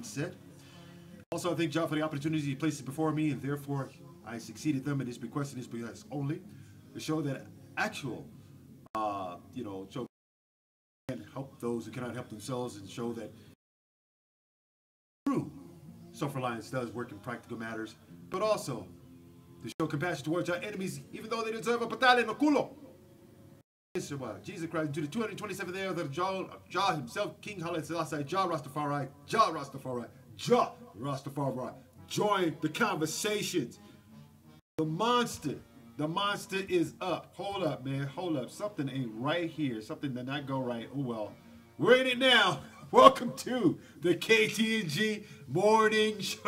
been said. Also, I thank God for the opportunity he places before me, and therefore I succeeded them in this request and this because only to show that actual, show can help those who cannot help themselves, and show that true self-reliance does work in practical matters, but also to show compassion towards our enemies, even though they deserve a patada en el culo. Jesus Christ, to the 227th day of the Jah himself, King Haile Selassie, Jah Rastafari, Jah Rastafari, Jah Rastafari. Join the conversations. The monster is up. Hold up, man. Hold up. Something ain't right here. Something did not go right. Oh, well. We're in it now. Welcome to the KTNG Morning Show.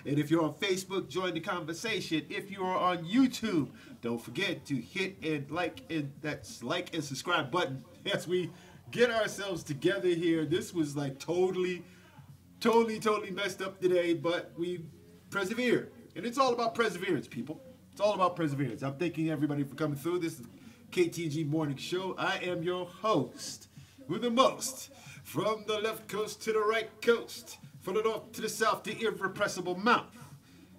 And if you're on Facebook, join the conversation. If you are on YouTube, don't forget to hit and like and subscribe button as we get ourselves together here. This was like totally messed up today, but we persevered. And it's all about perseverance, people. It's all about perseverance. I'm thanking everybody for coming through. This is KTNG Morning Show. I am your host with the most. From the left coast to the right coast. From the north to the south, the irrepressible mouth.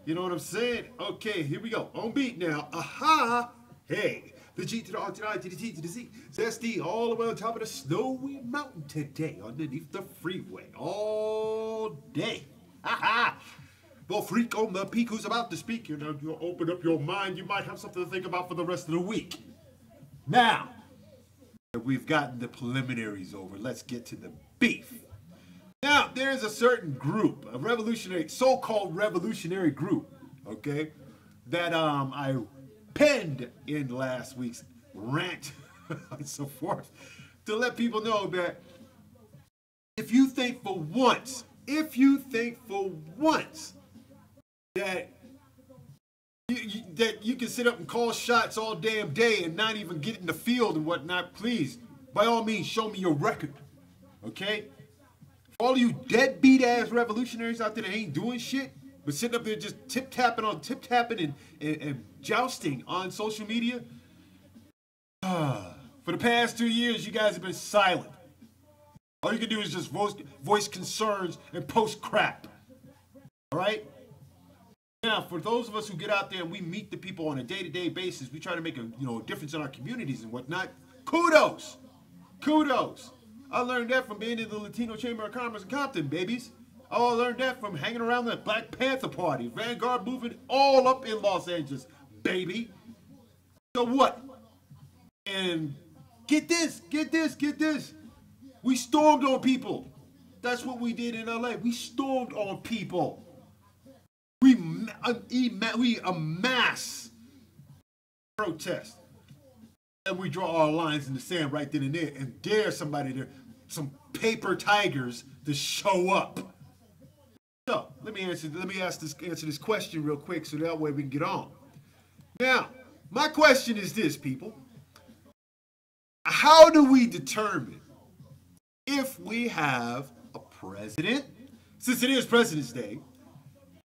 You know what I'm saying? Okay, here we go. On beat now. Aha! Hey. The G to the R to the I to the T to the Z. It's SD all the way on top of the snowy mountain today, underneath the freeway, all day. Ha-ha! Well, freak on the peak who's about to speak. You know, you open up your mind, you might have something to think about for the rest of the week. Now, that we've gotten the preliminaries over, let's get to the beef. Now, there's a certain group, a revolutionary, so-called revolutionary group, okay, that I penned in last week's rant and so forth, to let people know that if you think for once that you can sit up and call shots all damn day and not even get in the field and whatnot, please, by all means, show me your record, okay? For all of you deadbeat ass revolutionaries out there that ain't doing shit, but sitting up there just tip-tapping and jousting on social media. For the past 2 years, you guys have been silent. All you can do is just voice concerns and post crap. All right? Now, for those of us who get out there and we meet the people on a day-to-day basis, we try to make a difference in our communities and whatnot. Kudos. Kudos. I learned that from being in the Latino Chamber of Commerce in Compton, babies. I learned that from hanging around the Black Panther Party, Vanguard movement, all up in Los Angeles, baby. So what? And get this. We stormed on people. That's what we did in LA. We stormed on people. We amass protest. And we draw our lines in the sand right then and there and dare somebody to, some paper tigers to show up. So let me answer this question real quick so that way we can get on. Now, my question is this, people. How do we determine if we have a president? Since it is President's Day,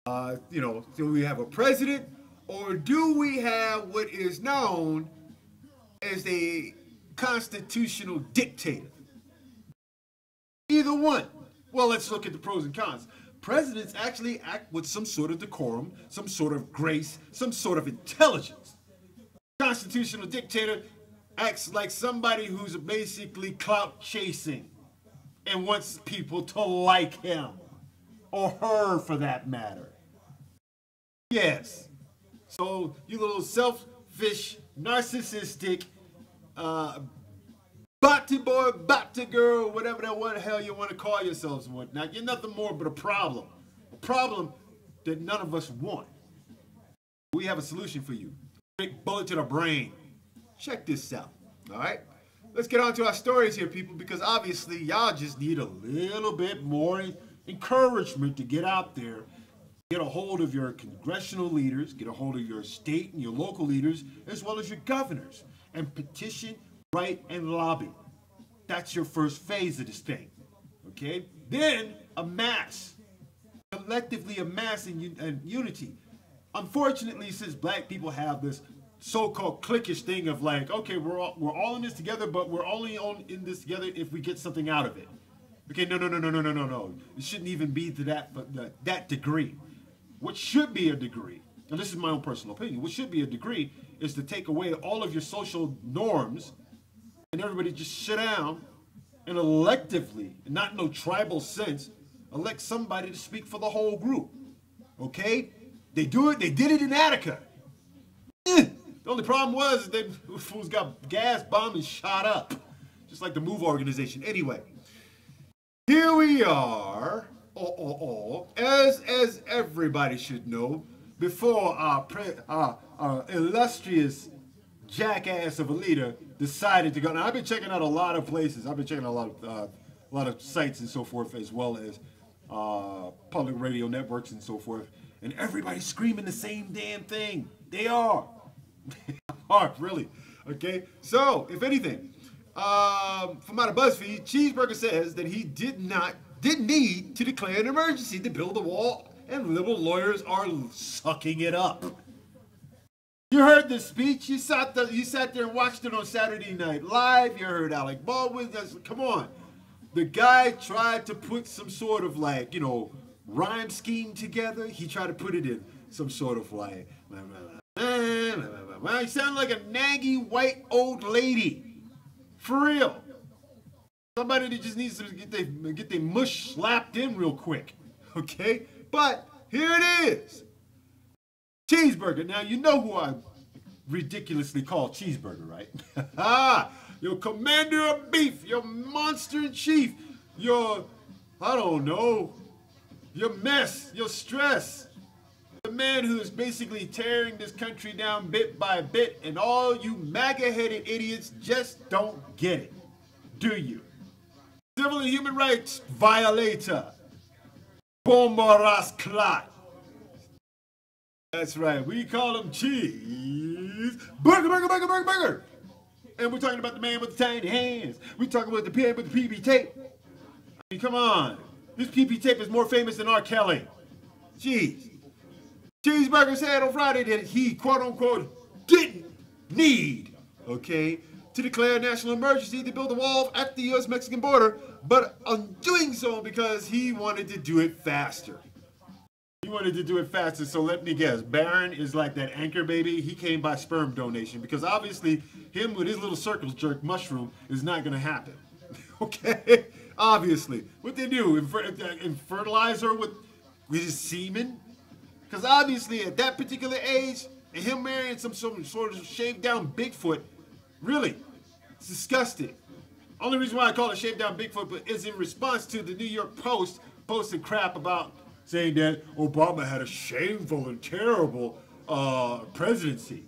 do we have a president, or do we have what is known as a constitutional dictator? Either one. Well, let's look at the pros and cons. Presidents actually act with some sort of decorum, some sort of grace, some sort of intelligence. Constitutional dictator acts like somebody who's basically clout chasing and wants people to like him or her for that matter. Yes. So you little selfish, narcissistic, bot boy, bot girl, whatever the hell you want to call yourselves and whatnot, you're nothing more but a problem that none of us want. We have a solution for you. Big bullet to the brain. Check this out, all right? Let's get on to our stories here, people, because obviously y'all just need a little bit more encouragement to get out there, get a hold of your congressional leaders, get a hold of your state and your local leaders, as well as your governors, and petition, write, and lobby. That's your first phase of this thing, okay? Then amass, collectively amass in unity. Unfortunately, since black people have this so-called cliquish thing of like, okay, we're all in this together, but we're only in this together if we get something out of it. Okay, no. It shouldn't even be to that degree. What should be a degree, and this is my own personal opinion, what should be a degree is to take away all of your social norms and everybody just sit down and electively, not in no tribal sense, elect somebody to speak for the whole group. Okay? They did it in Attica. The only problem was that fools got gas bombed and shot up. Just like the MOVE organization. Anyway. Here we are, as everybody should know, before our illustrious jackass of a leader decided to go. Now, I've been checking out a lot of places. I've been checking out a lot of sites and so forth, as well as public radio networks and so forth. And everybody's screaming the same damn thing. They are. They are, really. Okay? So, if anything, from out of BuzzFeed, Cheeseburger says that he didn't need to declare an emergency to build a wall, and liberal lawyers are sucking it up. You heard the speech. You sat there and watched it on Saturday Night Live. You heard Alec Baldwin. Come on. The guy tried to put some sort of like, rhyme scheme together. He tried to put it in some sort of like, he sounded like a naggy white old lady. For real. Somebody that just needs to get their mush slapped in real quick. Okay? But here it is. Cheeseburger. Now, you know who I ridiculously call Cheeseburger, right? Your commander of beef, your monster in chief, your, I don't know, your mess, your stress. The man who is basically tearing this country down bit by bit, and all you MAGA-headed idiots just don't get it. Do you? Civil and human rights violator. Bombaras Clot. That's right. We call him Cheese. Burger. And we're talking about the man with the tiny hands. We're talking about the man with the PP tape. I mean, come on. This PP tape is more famous than R. Kelly. Jeez. Cheeseburger said on Friday that he, quote-unquote, didn't need, okay, to declare a national emergency to build a wall at the U.S.-Mexican border, but on doing so because he wanted to do it faster. He wanted to do it faster, so let me guess. Barron is like that anchor baby. He came by sperm donation because obviously him with his little circle jerk mushroom is not going to happen. Okay? Obviously. What they do? Fertilize her with his semen? Because obviously at that particular age, and him marrying some sort of shaved down Bigfoot, really, it's disgusting. Only reason why I call it shaved down Bigfoot is in response to the New York Post posting crap about saying that Obama had a shameful and terrible presidency.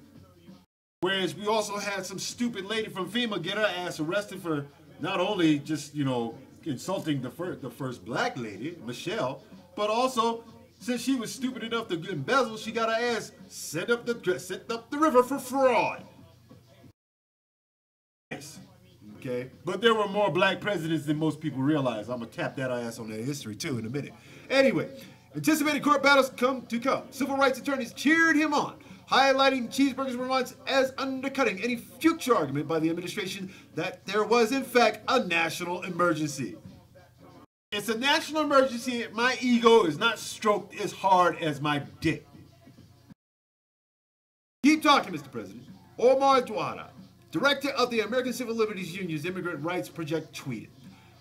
Whereas we also had some stupid lady from FEMA get her ass arrested for not only just, insulting the first black lady, Michelle, but also since she was stupid enough to embezzle, she got her ass sent up the river for fraud. Yes. Okay? But there were more black presidents than most people realize. I'm going to tap that ass on their history, too, in a minute. Anyway, anticipated court battles come. Civil rights attorneys cheered him on, highlighting Cheeseburger's response as undercutting any future argument by the administration that there was, in fact, a national emergency. It's a national emergency. My ego is not stroked as hard as my dick. Keep talking, Mr. President. Omar Dwada, director of the American Civil Liberties Union's Immigrant Rights Project, tweeted.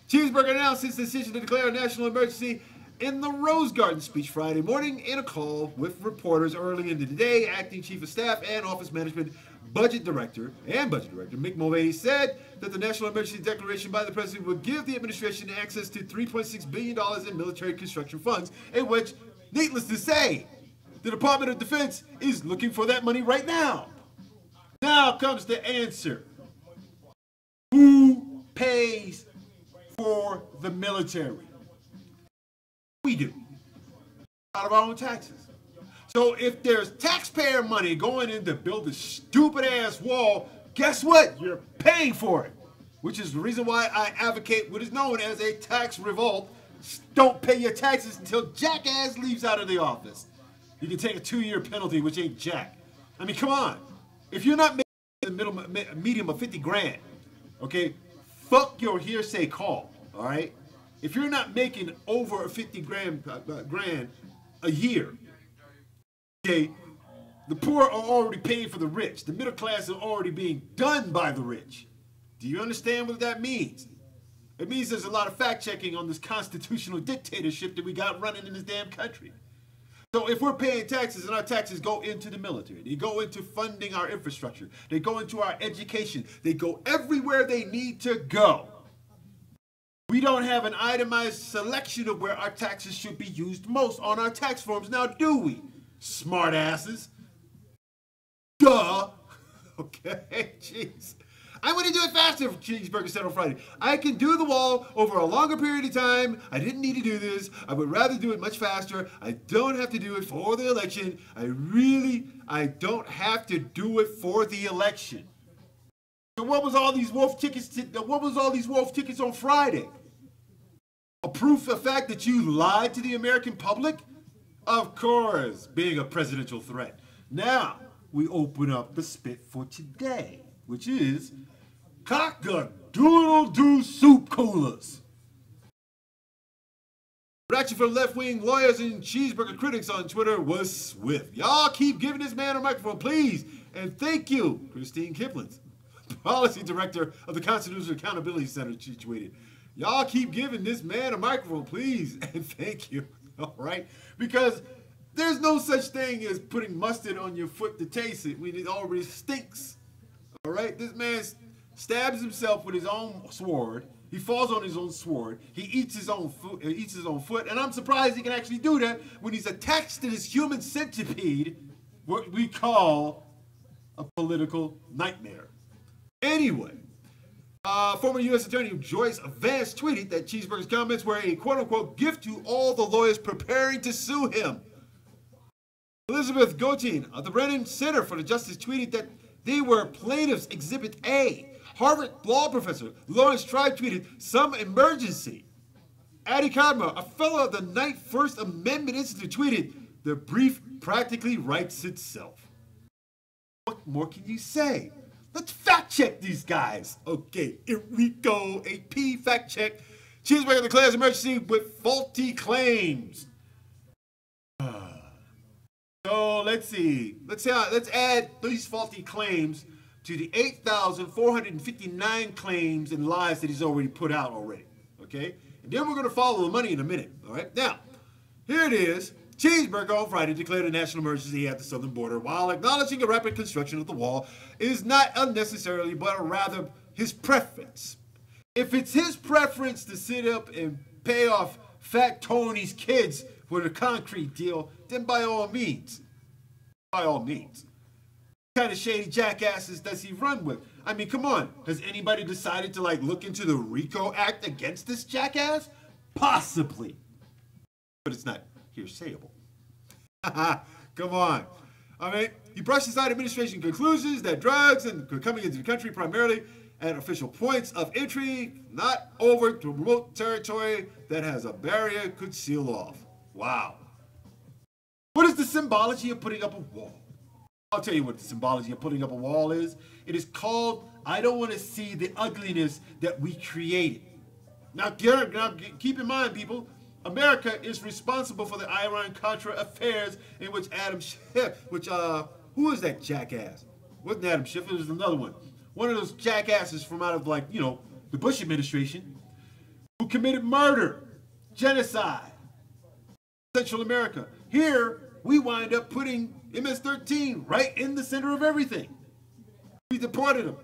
Cheeseburger announced his decision to declare a national emergency in the Rose Garden speech Friday morning in a call with reporters early in the day. Acting Chief of Staff and Office Management Budget Director Mick Mulvaney said that the national emergency declaration by the president would give the administration access to $3.6 billion in military construction funds, in which, needless to say, the Department of Defense is looking for that money right now. Now comes the answer. Who pays for the military? We do. Out of our own taxes. So if there's taxpayer money going in to build this stupid ass wall, guess what? You're paying for it. Which is the reason why I advocate what is known as a tax revolt. Don't pay your taxes until jackass leaves out of the office. You can take a 2-year penalty, which ain't jack. I mean, come on. if you're not making the medium of 50 grand, okay, fuck your hearsay call, all right? If you're not making over 50 grand a year, okay, the poor are already paying for the rich. The middle class are already being done by the rich. Do you understand what that means? It means there's a lot of fact-checking on this constitutional dictatorship that we got running in this damn country. So if we're paying taxes and our taxes go into the military, they go into funding our infrastructure, they go into our education, they go everywhere they need to go. We don't have an itemized selection of where our taxes should be used most on our tax forms now, do we? Smart asses. Duh. Okay, jeez. I want to do it faster, Cheeseburger said on Friday. I can do the wall over a longer period of time. I didn't need to do this. I would rather do it much faster. I don't have to do it for the election. I don't have to do it for the election. So what was all these wolf tickets? What was all these wolf tickets on Friday? A proof of the fact that you lied to the American public? Of course, being a presidential threat. Now we open up the spit for today, which is cock-a-doodle-doo soup coolers. Reaction from left-wing lawyers and cheeseburger critics on Twitter was swift. Y'all keep giving this man a microphone, please. And thank you, Christine Kiplins, policy director of the Constitutional Accountability Center, she tweeted. Y'all keep giving this man a microphone, please. And thank you. All right? Because there's no such thing as putting mustard on your foot to taste it when it already stinks. All right? This man stabs himself with his own sword. He falls on his own sword. He eats his own foot. And I'm surprised he can actually do that when he's attached to this human centipede, what we call a political nightmare. Anyway, former U.S. Attorney Joyce Vance tweeted that Cheeseburger's comments were a quote-unquote gift to all the lawyers preparing to sue him. Elizabeth Gotin of the Brennan Center for the Justice tweeted that they were plaintiffs' Exhibit A. Harvard law professor Lawrence Tribe tweeted, some emergency. Adi Kadma, a fellow of the Knight First Amendment Institute, tweeted, the brief practically writes itself. What more can you say? Let's fact check these guys. Okay, here we go. AP fact check. Cheeseburger declares emergency with faulty claims. So let's see. Let's add these faulty claims to the 8,459 claims and lies that he's already put out already. Okay? And then we're going to follow the money in a minute. All right? Now, here it is. Cheeseburger on Friday declared a national emergency at the southern border while acknowledging a rapid construction of the wall is not unnecessarily, but rather his preference. If it's his preference to sit up and pay off Fat Tony's kids for the concrete deal, then by all means. By all means. What kind of shady jackasses does he run with? I mean, come on. Has anybody decided to, like, look into the RICO Act against this jackass? Possibly. But it's not hearsayable. Come on. I mean, he brushed aside administration conclusions that drugs and coming into the country primarily at official points of entry, not over to remote territory that has a barrier could seal off. Wow. What is the symbology of putting up a wall? I'll tell you what the symbology of putting up a wall is. It is called, I don't want to see the ugliness that we created. Now keep in mind, people, America is responsible for the Iran-Contra affairs in which Adam Schiff, who is that jackass? Wasn't Adam Schiff, it was another one. One of those jackasses from out of, like, you know, the Bush administration, who committed murder, genocide, Central America. Here, we wind up putting MS-13 right in the center of everything. We deported them.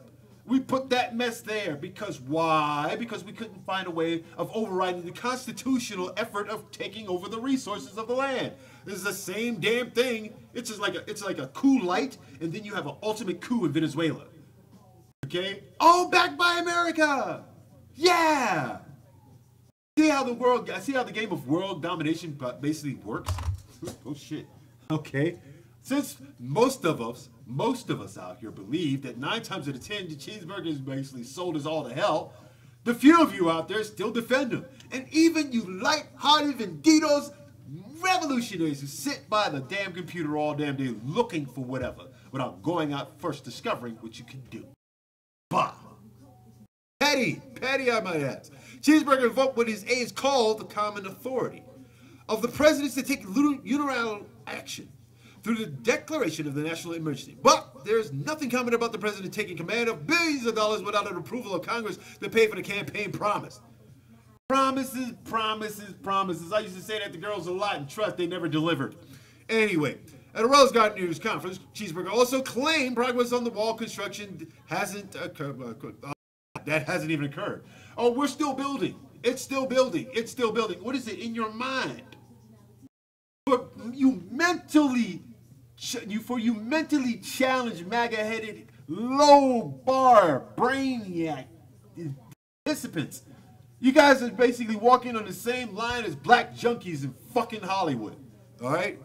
We put that mess there because why? Because we couldn't find a way of overriding the constitutional effort of taking over the resources of the land. This is the same damn thing. It's just like a coup light, and then you have an ultimate coup in Venezuela. Okay? Oh, backed by America! Yeah! See how the game of world domination basically works? Oh shit. Okay. Since most of us out here believe that 9 times out of 10 the cheeseburger is basically sold as all to hell, the few of you out there still defend him. And even you light-hearted venditos, revolutionaries who sit by the damn computer all damn day looking for whatever. without going out first discovering what you can do. Bah! Petty I might add. Cheeseburger invoked what his aides called the common authority of the presidents to take unilateral action through the declaration of the national emergency. But there's nothing common about the president taking command of billions of dollars without an approval of Congress to pay for the campaign promise. Promises, promises, promises. I used to say that to girls a lot and trust they never delivered. Anyway, at a Rose Garden News conference, Cheeseburger also claimed progress on the wall construction hasn't occurred. That hasn't even occurred. Oh, we're still building. It's still building. It's still building. What is it in your mind? But you mentally challenged, MAGA-headed, low-bar, brainiac participants. You guys are basically walking on the same line as black junkies in fucking Hollywood. All right?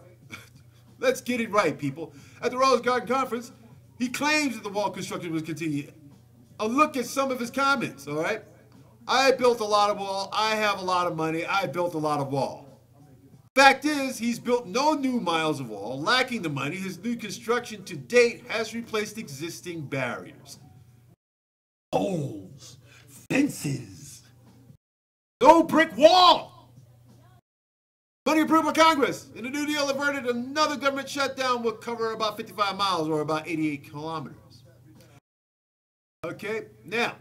Let's get it right, people. At the Rose Garden Conference, he claims that the wall construction was continued. A look at some of his comments, all right? I built a lot of wall. I have a lot of money. I built a lot of wall. Fact is, he's built no new miles of wall. Lacking the money, his new construction to date has replaced existing barriers. Poles, fences, no brick wall. Money approved by Congress, and the New Deal averted another government shutdown will cover about 55 miles or about 88 kilometers. Okay, now,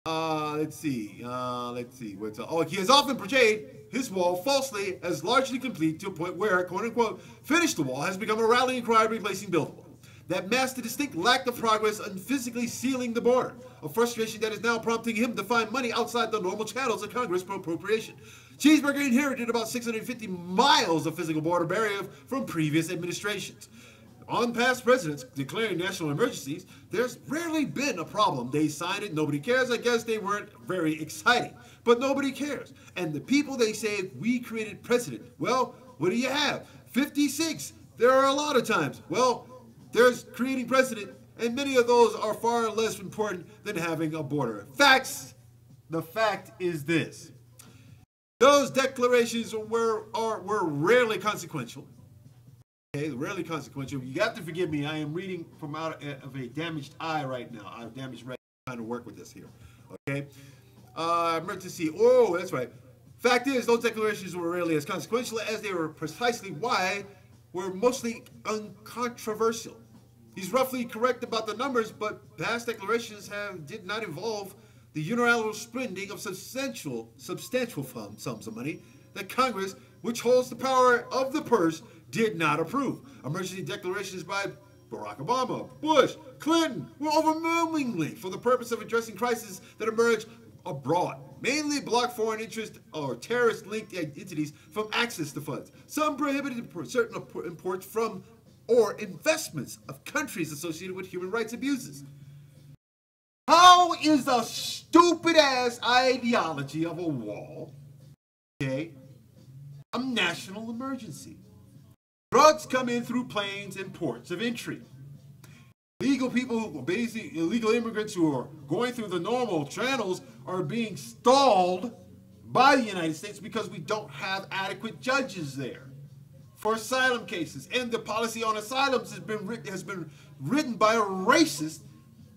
let's see. He has often portrayed his wall falsely as largely complete to a point where, quote unquote, finished the wall has become a rallying cry replacing buildable. That masked the distinct lack of progress on physically sealing the border, a frustration that is now prompting him to find money outside the normal channels of Congress for appropriation. Cheeseburger inherited about 650 miles of physical border barrier from previous administrations. On past presidents declaring national emergencies, there's rarely been a problem. They signed it, nobody cares. I guess they weren't very exciting, but nobody cares. And the people they say, we created precedent. Well, what do you have? 56. There are a lot of times. Well, there's creating precedent, and many of those are far less important than having a border. Facts. The fact is this. Those declarations were rarely consequential. Okay, rarely consequential. You have to forgive me. I am reading from out of a damaged eye right now. I have damaged retina. I'm trying to work with this here. Okay. Emergency. Oh, that's right. Fact is, those declarations were rarely as consequential as they were precisely why were mostly uncontroversial. He's roughly correct about the numbers, but past declarations did not involve the unilateral spending of substantial sums of money that Congress, which holds the power of the purse, did not approve. Emergency declarations by Barack Obama, Bush, Clinton were overwhelmingly for the purpose of addressing crises that emerged abroad, mainly block foreign interest or terrorist-linked entities from access to funds. Some prohibited certain imports from or investments of countries associated with human rights abuses. How is the stupid-ass ideology of a wall, okay, a national emergency? Drugs come in through planes and ports of entry. Illegal people, basically illegal immigrants who are going through the normal channels are being stalled by the United States because we don't have adequate judges there for asylum cases. And the policy on asylums has been written by a racist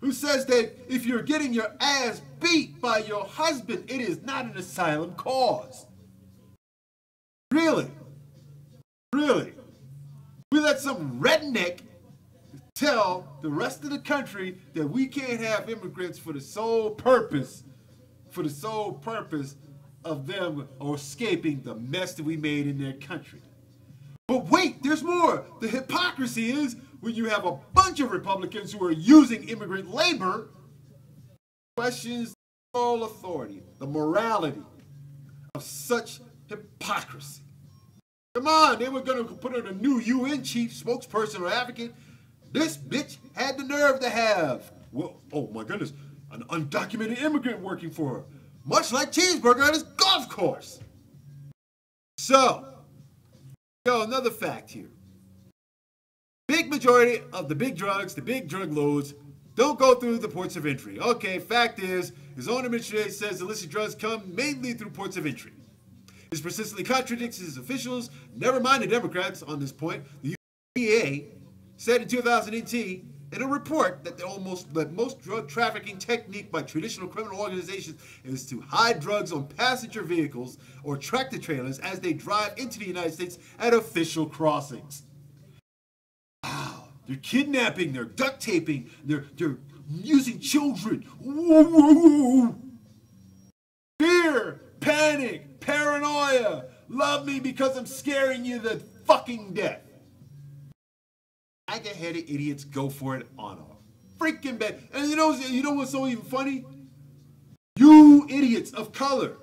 who says that if you're getting your ass beat by your husband, it is not an asylum cause. Really? Really? We let some redneck tell the rest of the country that we can't have immigrants for the sole purpose of them escaping the mess that we made in their country. But wait, there's more. The hypocrisy is when you have a bunch of Republicans who are using immigrant labor, questions the moral authority, the morality of such hypocrisy. Come on, they were going to put in a new UN chief, spokesperson, or advocate. This bitch had the nerve to have, well, oh my goodness, an undocumented immigrant working for her, much like Cheeseburger at his golf course. So, another fact here. Big majority of the big drugs, the big drug loads, don't go through the ports of entry. Okay, fact is, his own administration says illicit drugs come mainly through ports of entry. This persistently contradicts his officials, never mind the Democrats on this point. The USDA said in 2018 in a report that the most drug trafficking technique by traditional criminal organizations is to hide drugs on passenger vehicles or tractor trailers as they drive into the United States at official crossings. Wow. They're kidnapping, they're duct taping, they're using children. Whoa. Fear, panic, paranoia. Love me because I'm scaring you to fucking death. MAGA-headed idiots go for it on a freaking bed. And you know what's so even funny? You idiots of color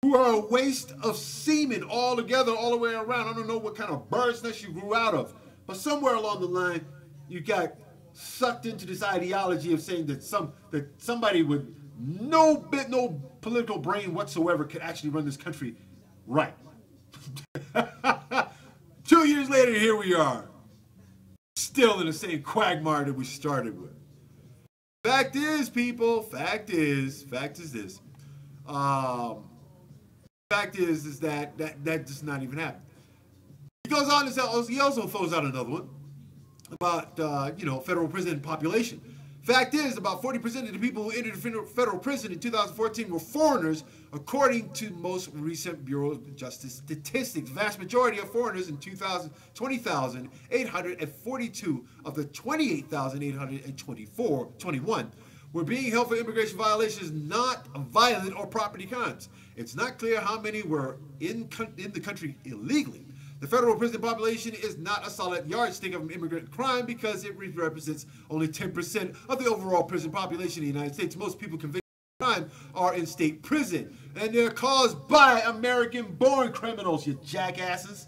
who are a waste of semen all together, all the way around. I don't know what kind of bird's nest you grew out of, but somewhere along the line, you got sucked into this ideology of saying that somebody with no political brain whatsoever could actually run this country right. 2 years later, here we are. Still in the same quagmire that we started with. Fact is, people, fact is this. Fact is that does not even happen. He goes on to tell us, he also throws out another one about, federal prison population. Fact is, about 40% of the people who entered federal prison in 2014 were foreigners, according to most recent Bureau of Justice statistics. The vast majority of foreigners in 20,842 of the 28,821 were being held for immigration violations not violent or property crimes. It's not clear how many were in the country illegally. The federal prison population is not a solid yardstick of immigrant crime because it represents only 10% of the overall prison population in the United States. Most people convicted of crime are in state prison, and they're caused by American-born criminals, you jackasses.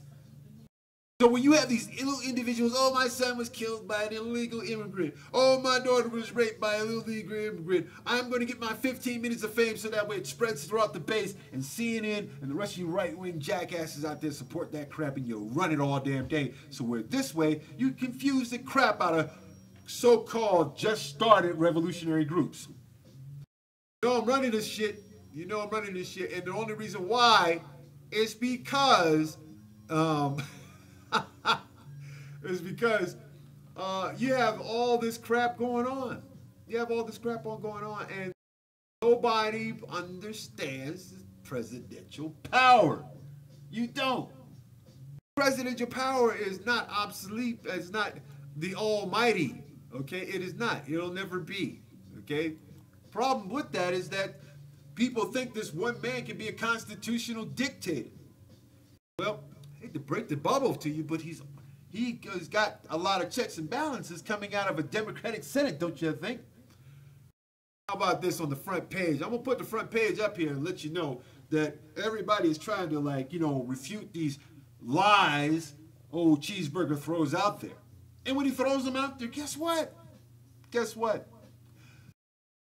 So when you have these little individuals, oh, my son was killed by an illegal immigrant. Oh, my daughter was raped by an illegal immigrant. I'm going to get my 15 minutes of fame so that way it spreads throughout the base. And CNN and the rest of you right-wing jackasses out there support that crap and you'll run it all damn day. So where this way, you confuse the crap out of so-called just started revolutionary groups. You know I'm running this shit. And the only reason why is because... is because you have all this crap going on. And nobody understands presidential power. You don't. Presidential power is not obsolete. It's not the almighty. Okay? It is not. It'll never be. Okay? Problem with that is that people think this one man can be a constitutional dictator. Well, I hate to break the bubble to you, but he's got a lot of checks and balances coming out of a Democratic Senate, don't you think? How about this on the front page? I'm going to put the front page up here and let you know that everybody is trying to, refute these lies old Cheeseburger throws out there. And when he throws them out there, guess what?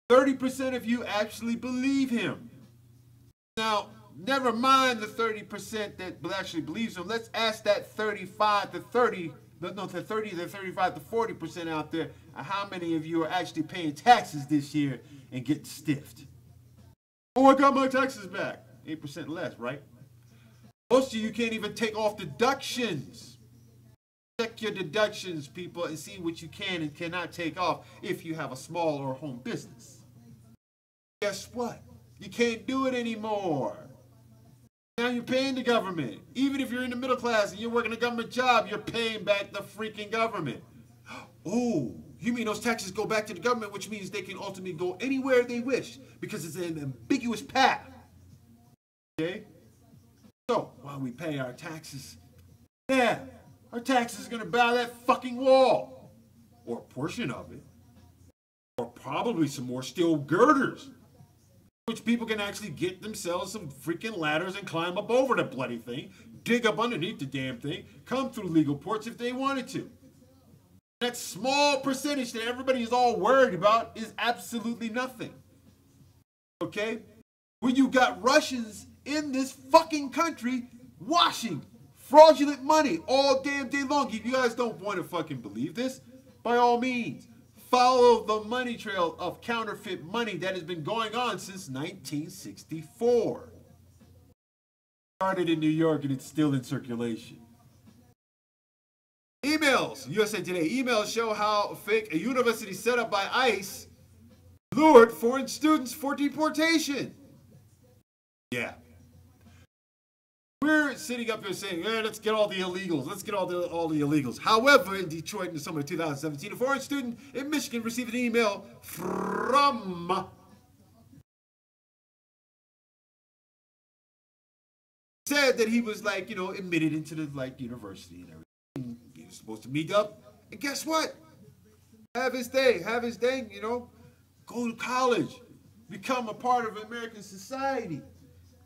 30% of you actually believe him. Now, never mind the 30% that actually believes him. Let's ask that 35 to 40% out there. How many of you are actually paying taxes this year and getting stiffed? Oh, I got my taxes back. 8% less, right? Most of you can't even take off deductions. Check your deductions, people, and see what you can and cannot take off if you have a small or home business. Guess what? You can't do it anymore. Now you're paying the government. Even if you're in the middle class and you're working a government job, you're paying back the freaking government. Oh, you mean those taxes go back to the government, which means they can ultimately go anywhere they wish because it's an ambiguous path. Okay? So, while we pay our taxes, our taxes are going to buy that fucking wall. Or a portion of it. Or probably some more steel girders, which people can actually get themselves some freaking ladders and climb up over the bloody thing, dig up underneath the damn thing, come through legal ports if they wanted to. That small percentage that everybody is all worried about is absolutely nothing. Okay? When you got Russians in this fucking country washing fraudulent money all damn day long. If you guys don't want to fucking believe this, by all means, follow the money trail of counterfeit money that has been going on since 1964. Started in New York and it's still in circulation. Emails, USA Today. Emails show how fake a university set up by ICE lured foreign students for deportation. Yeah. We're sitting up here saying, let's get all the illegals. Let's get all the illegals. However, in Detroit in the summer of 2017, a foreign student in Michigan received an email from said that he was admitted into the university and everything. He was supposed to meet up. And guess what? Have his thing, go to college, become a part of American society,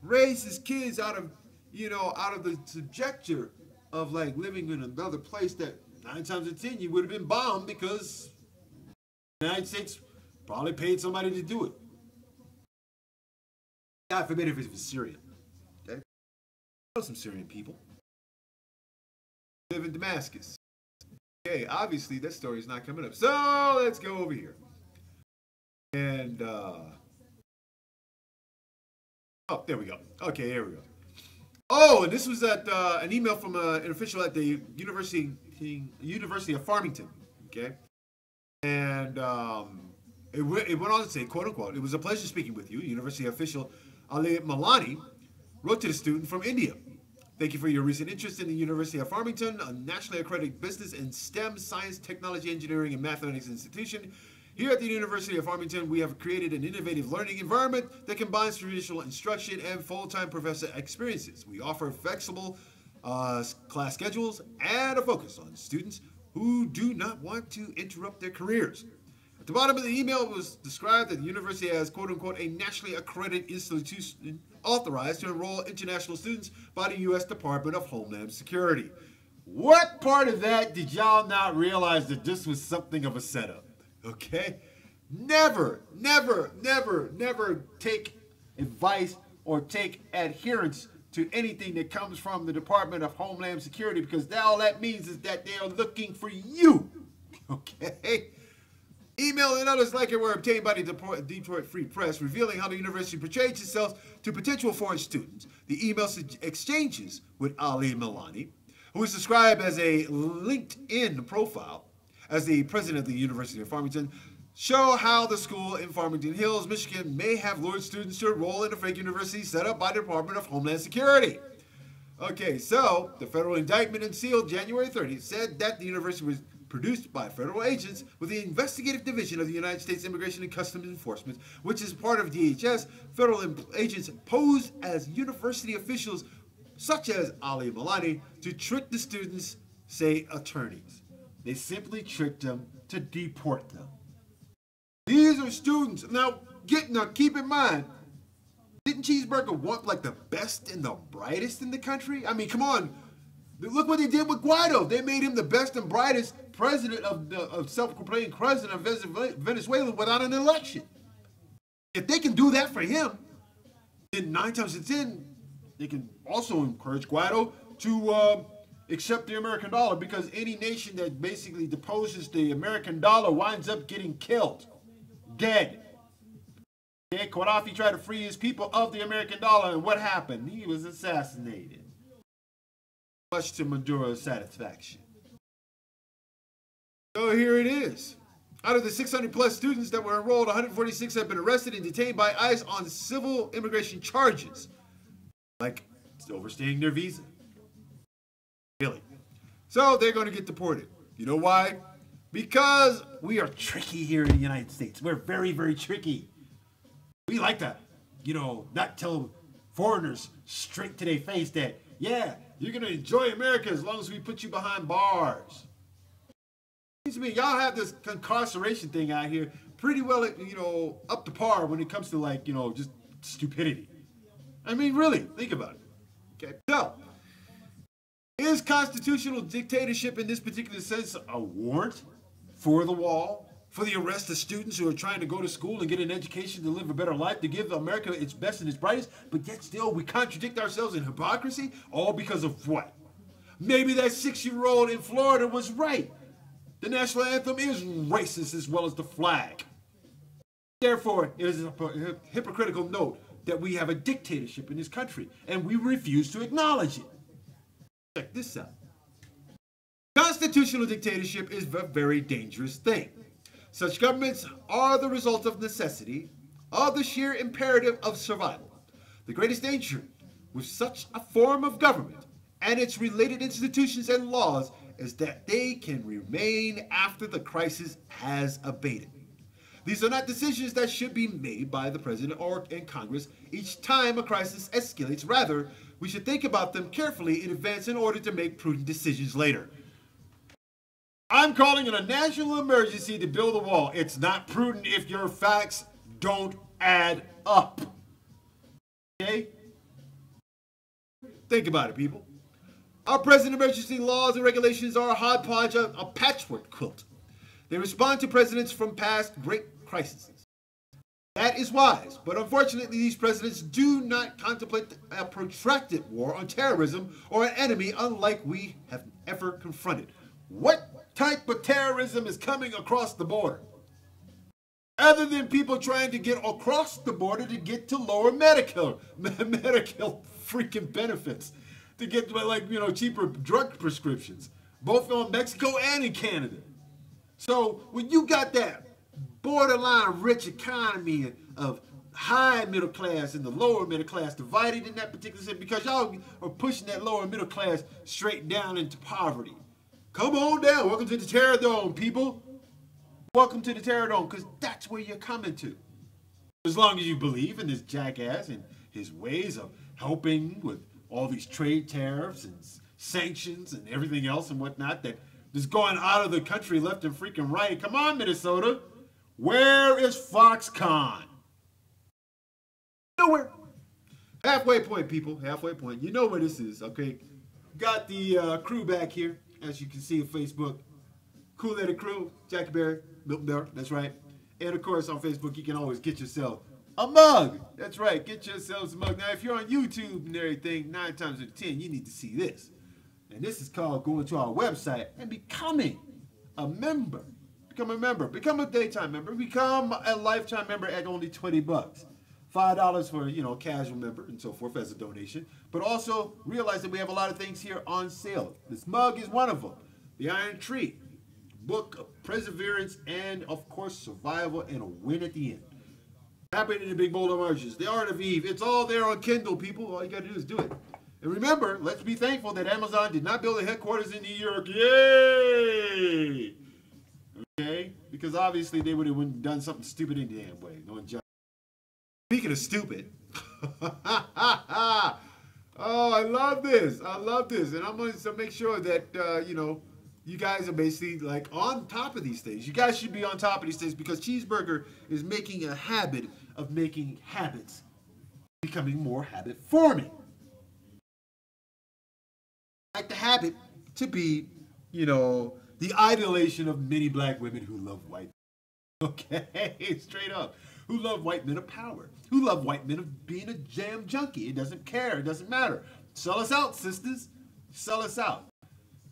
raise his kids out of the subjecture of living in another place that 9 times out of 10 you would have been bombed because the United States probably paid somebody to do it. God forbid if it was Syrian. Okay? I know some Syrian people. Live in Damascus. Okay, obviously that story is not coming up. So let's go over here. And oh, there we go. Okay, there we go. Oh, and this was an email from an official at the University of Farmington. Okay, and it went on to say, quote unquote, "It was a pleasure speaking with you." University official Ali Malani wrote to the student from India. "Thank you for your recent interest in the University of Farmington, a nationally accredited business and STEM, science, technology, engineering, and mathematics institution. Here at the University of Farmington, we have created an innovative learning environment that combines traditional instruction and full-time professor experiences. We offer flexible class schedules and a focus on students who do not want to interrupt their careers." At the bottom of the email was described that the university as, quote unquote, a nationally accredited institution authorized to enroll international students by the U.S. Department of Homeland Security. What part of that did y'all not realize that this was something of a setup? Okay? Never, never, never, never take advice or take adherence to anything that comes from the Department of Homeland Security, because all that means is that they are looking for you. Okay? Email and others like it were obtained by the Detroit Free Press, revealing how the university portrays itself to potential foreign students. The email exchanges with Ali Malani, who is described as a LinkedIn profile, as the president of the University of Farmington, show how the school in Farmington Hills, Michigan, may have lured students to enroll in a fake university set up by the Department of Homeland Security. Okay, so the federal indictment unsealed January 30th said that the university was produced by federal agents with the investigative division of the United States Immigration and Customs Enforcement, which is part of DHS. Federal agents posed as university officials such as Ali Malani to trick the students, say attorneys. They simply tricked them to deport them. These are students. Now keep in mind, didn't Cheeseburger want the best and the brightest in the country? I mean, come on. Look what they did with Guaido. They made him the best and brightest president of self-proclaimed president of Venezuela without an election. If they can do that for him, then 9 times out of 10, they can also encourage Guaido to accept the American dollar, because any nation that basically deposes the American dollar winds up getting killed, dead. Okay, Gaddafi tried to free his people of the American dollar, and what happened? He was assassinated. Much to Maduro's satisfaction. So here it is. Out of the 600 plus students that were enrolled, 146 have been arrested and detained by ICE on civil immigration charges, like overstaying their visa. Really. So they're going to get deported. You know why? Because we are tricky here in the United States. We're very, very tricky. We like to, not tell foreigners straight to their face that, yeah, you're going to enjoy America as long as we put you behind bars. Seems to me y'all have this incarceration thing out here pretty well, up to par when it comes to just stupidity. I mean, really, think about it. Okay, so is constitutional dictatorship in this particular sense a warrant for the wall, for the arrest of students who are trying to go to school and get an education to live a better life, to give America its best and its brightest, but yet still we contradict ourselves in hypocrisy, all because of what? Maybe that 6-year-old in Florida was right. The national anthem is racist as well as the flag. Therefore, it is a hypocritical note that we have a dictatorship in this country, and we refuse to acknowledge it. Check this out. Constitution Constitutional dictatorship is a very dangerous thing. Such governments are the result of necessity, of the sheer imperative of survival. The greatest danger with such a form of government and its related institutions and laws is that they can remain after the crisis has abated. These are not decisions that should be made by the President or in Congress each time a crisis escalates. Rather, we should think about them carefully in advance in order to make prudent decisions later. I'm calling it a national emergency to build a wall. It's not prudent if your facts don't add up. Okay? Think about it, people. Our present emergency laws and regulations are a hodgepodge, a patchwork quilt. They respond to precedents from past great crises. That is wise, but unfortunately these presidents do not contemplate a protracted war on terrorism or an enemy unlike we have ever confronted. What type of terrorism is coming across the border? Other than people trying to get across the border to get to lower medical freaking benefits, to get cheaper drug prescriptions, both on Mexico and in Canada. So when you got that borderline rich economy of high middle class and the lower middle class divided in that particular city, because y'all are pushing that lower middle class straight down into poverty. Come on down. Welcome to the Terror Dome, people. Welcome to the Terror Dome, because that's where you're coming to. As long as you believe in this jackass and his ways of helping with all these trade tariffs and sanctions and everything else and whatnot that is going out of the country left and freaking right. Come on, Minnesota. Where is Foxconn? Nowhere. Halfway point, people. Halfway point. You know where this is, okay? Got the crew back here, as you can see on Facebook. Cool-headed crew, Jackie Berry, Milton Bear, that's right. And of course, on Facebook, you can always get yourself a mug. That's right, get yourselves a mug. Now, if you're on YouTube and everything, 9 times out of 10, you need to see this. And this is called going to our website and becoming a member. Become a member. Become a daytime member. Become a lifetime member at only $20. $5 for, a casual member and so forth as a donation. But also realize that we have a lot of things here on sale. This mug is one of them. The Iron Tree. Book of Perseverance and, of course, Survival and a Win at the End. Happening in the Big Boulder Marshes. The Art of Eve. It's all there on Kindle, people. All you got to do is do it. And remember, let's be thankful that Amazon did not build a headquarters in New York. Yay! Okay? Because obviously they would have done something stupid in the damn way. No injustice. Speaking of stupid. Oh, I love this. I love this. And I'm going to make sure that, you guys are basically like on top of these things. You guys should be on top of these things because Cheeseburger is making a habit of making habits, becoming more habit forming. Like the habit to be, the idolization of many black women who love white men. Okay, straight up. Who love white men of power. Who love white men of being a jam junkie. It doesn't care. It doesn't matter. Sell us out, sisters. Sell us out.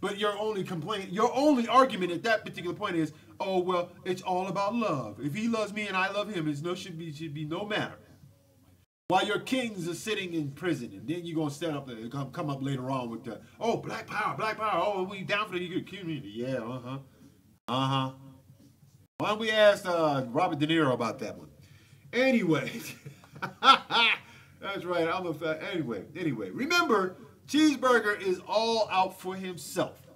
But your only complaint, your only argument at that particular point is, oh, well, it's all about love. If he loves me and I love him, it's should be no matter. While your kings are sitting in prison, and then you're going to stand up there and come up later on with the, oh, black power, oh, we down for the community. Yeah, Why don't we ask Robert De Niro about that one? Anyway, that's right, anyway, remember, Cheeseburger is all out for himself.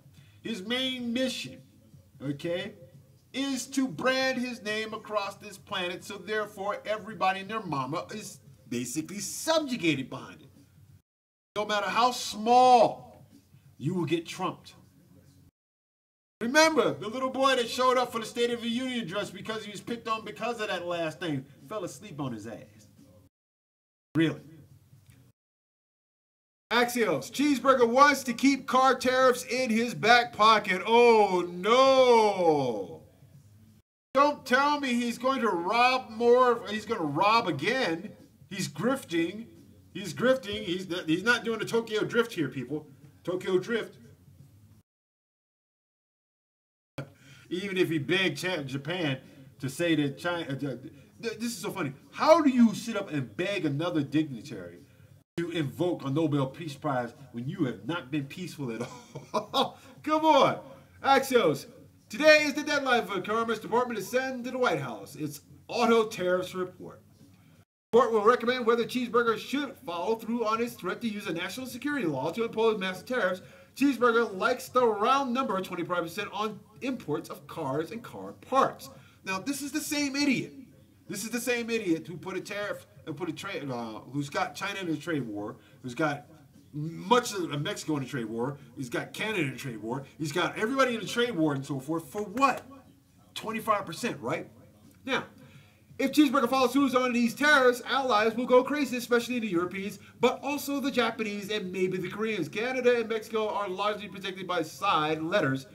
His main mission, okay, is to brand his name across this planet, so therefore everybody and their mama is basically subjugated behind it. No matter how small, you will get trumped. Remember, the little boy that showed up for the State of the Union address because he was picked on because of that last name fell asleep on his ass. Really. Axios, Cheeseburger wants to keep car tariffs in his back pocket. Oh, no. Don't tell me he's going to rob more. He's going to rob again. He's grifting. He's grifting. He's not doing the Tokyo Drift here, people. Tokyo Drift. Even if he begged Japan to say that China... this is so funny. How do you sit up and beg another dignitary to invoke a Nobel Peace Prize when you have not been peaceful at all? Come on. Axios. Today is the deadline for the Commerce Department to send to the White House its auto tariffs report. The report will recommend whether Cheeseburger should follow through on his threat to use a national security law to impose massive tariffs. Cheeseburger likes the round number 25% on imports of cars and car parts. Now, this is the same idiot. This is the same idiot who put a tariff and put a trade, who's got China in a trade war, who's got much of Mexico in a trade war, he's got Canada in a trade war, he's got everybody in a trade war and so forth. For what? 25%, right? Now, if Cheeseburger follows through on these tariffs, allies will go crazy, especially the Europeans, but also the Japanese and maybe the Koreans. Canada and Mexico are largely protected by side letters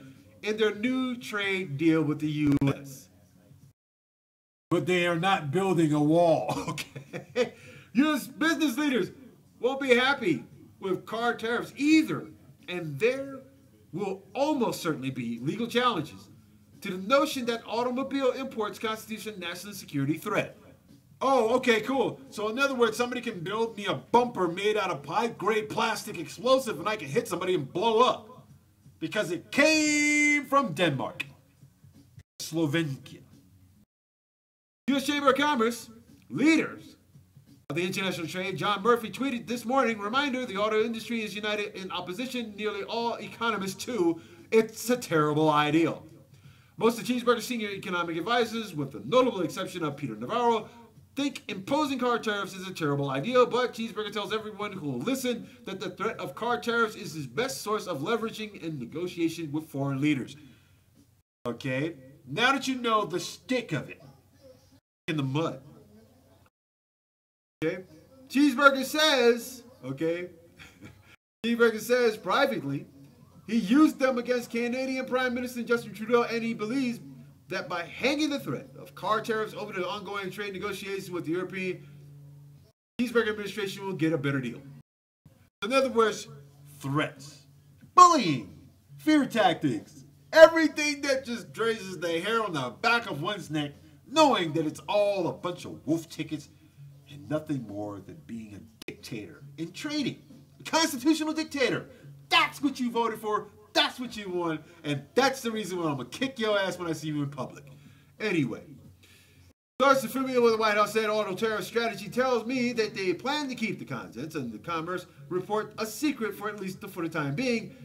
in their new trade deal with the U.S. But they are not building a wall, okay? U.S. business leaders won't be happy with car tariffs either, and there will almost certainly be legal challenges to the notion that automobile imports constitute a national security threat. Oh, okay, cool. So in other words, somebody can build me a bumper made out of high-grade plastic explosive and I can hit somebody and blow up because it came from Denmark, Slovakia. U.S. Chamber of Commerce leaders of the international trade, John Murphy, tweeted this morning, reminder, the auto industry is united in opposition, nearly all economists too. It's a terrible ideal. Most of Cheeseburger's senior economic advisors, with the notable exception of Peter Navarro, think imposing car tariffs is a terrible idea, but Cheeseburger tells everyone who will listen that the threat of car tariffs is his best source of leveraging in negotiation with foreign leaders. Okay, now that you know the stick of it in the mud. Okay, Cheeseburger says, Cheeseburger says privately, he used them against Canadian Prime Minister Justin Trudeau, and he believes that by hanging the threat of car tariffs over the ongoing trade negotiations with the European Cheeseburger administration will get a better deal. In other words, threats, bullying, fear tactics, everything that just raises the hair on the back of one's neck, knowing that it's all a bunch of wolf tickets and nothing more than being a dictator in trading, a constitutional dictator. That's what you voted for, that's what you want, and that's the reason why I'm going to kick your ass when I see you in public. Anyway, sources familiar with the White House said auto tariff strategy tells me that they plan to keep the contents of the Commerce report a secret for at least for the time being,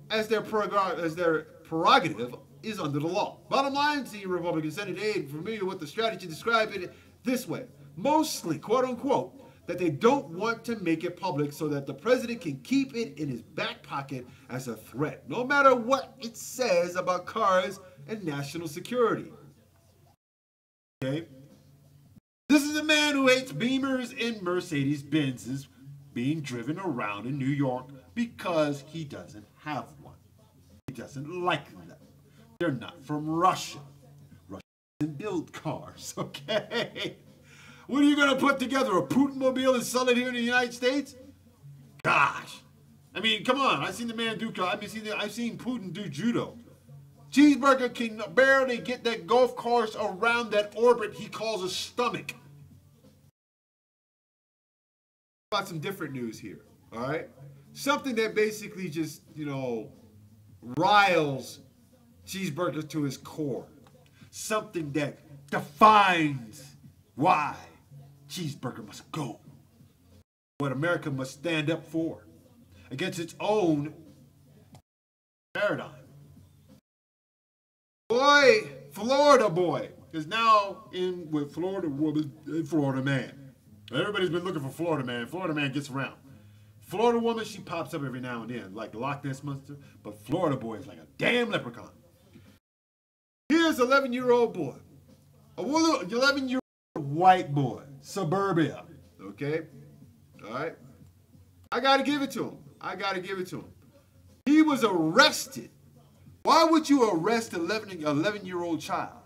as their prerogative is under the law. Bottom line, senior Republican Senate aide familiar with the strategy described it this way, mostly, quote unquote, that they don't want to make it public so that the president can keep it in his back pocket as a threat, no matter what it says about cars and national security. Okay? This is a man who hates Beamers and Mercedes-Benzes being driven around in New York because he doesn't have one. He doesn't like them. They're not from Russia. Russia doesn't build cars, okay? What are you going to put together, a Putin-mobile and sell it here in the United States? Gosh. I mean, come on. I've seen the man do, I've seen Putin do judo. Cheeseburger can barely get that golf course around that orbit he calls a stomach. About some different news here, all right? Something that basically just, riles Cheeseburger to his core. Something that defines why Cheeseburger must go. What America must stand up for against its own paradigm. Florida boy is now in with Florida woman and Florida man. Everybody's been looking for Florida man. Florida man gets around. Florida woman, she pops up every now and then, like the Loch Ness Monster, but Florida boy is like a damn leprechaun. Here's an 11-year-old boy. A 11-year-old white boy, suburbia, okay? All right? I got to give it to him. He was arrested. Why would you arrest an 11-year-old child?